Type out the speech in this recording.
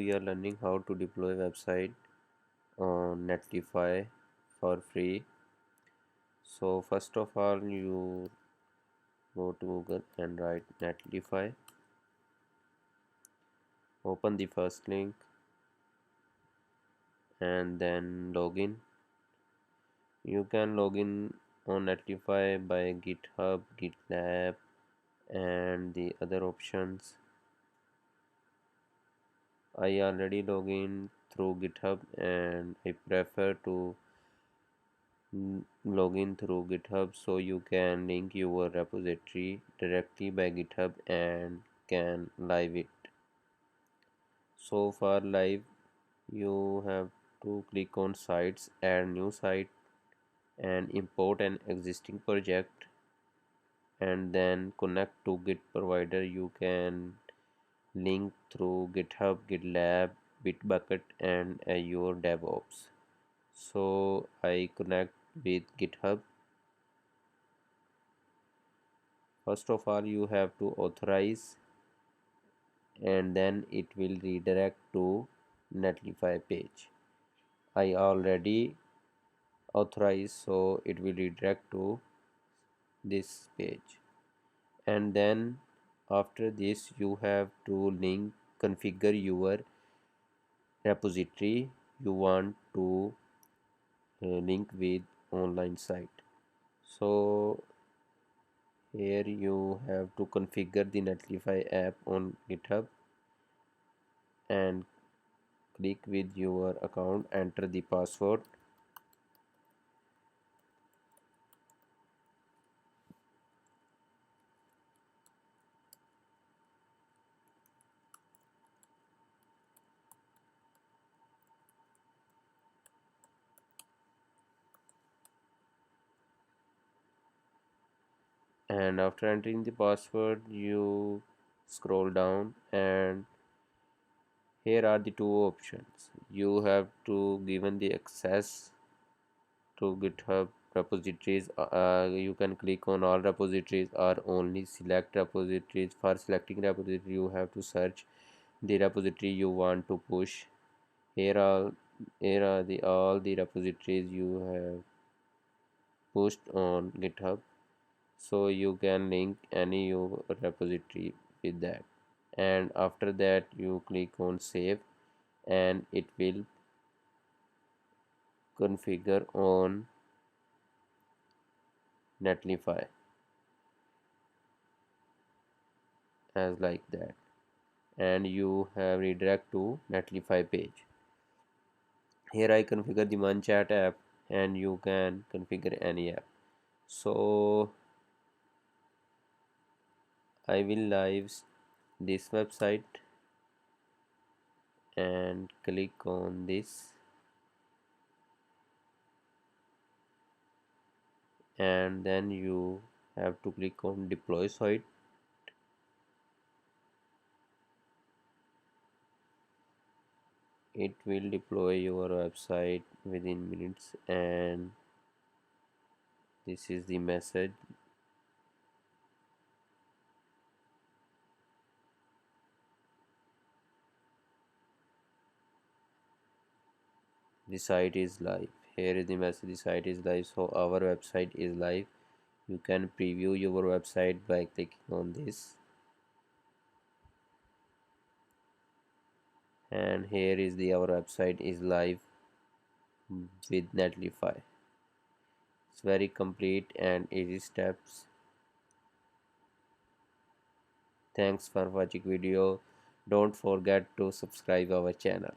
We are learning how to deploy website on NETLIFY for free. So first of all, you go to Google and write NETLIFY. Open the first link and then login. You can log in on NETLIFY by GitHub, GitLab, and the other options. I already log in through GitHub and I prefer to log in through GitHub so you can link your repository directly by GitHub and can live it. So for live, you have to click on sites, add new site, and import an existing project, and then connect to Git provider. You can link through GitHub, GitLab, Bitbucket, and Azure DevOps. So I connect with GitHub. First of all, you have to authorize, and then it will redirect to NETLIFY page. I already authorized, so it will redirect to this page. And then after this, you have to configure your repository you want to link with online site. So here you have to configure the NETLIFY app on GitHub and click with your account, enter the password, and after entering the password you scroll down, and here are the two options. You have to given the access to GitHub repositories. You can click on all repositories or only select repositories. For selecting repository, you have to search the repository you want to push. Here are the all the repositories you have pushed on GitHub, so you can link any your repository with that. And after that, you click on save, and it will configure on NETLIFY as like that, and you have redirect to NETLIFY page. Here I configure the one chat app, and you can configure any app. So I will live this website and click on this, and then you have to click on deploy site. It will deploy your website within minutes, and this is the message. The site is live. Here is the message: the site is live. So our website is live. You can preview your website by clicking on this, and here is the our website is live with NETLIFY. It's very complete and easy steps. Thanks for watching video. Don't forget to subscribe our channel.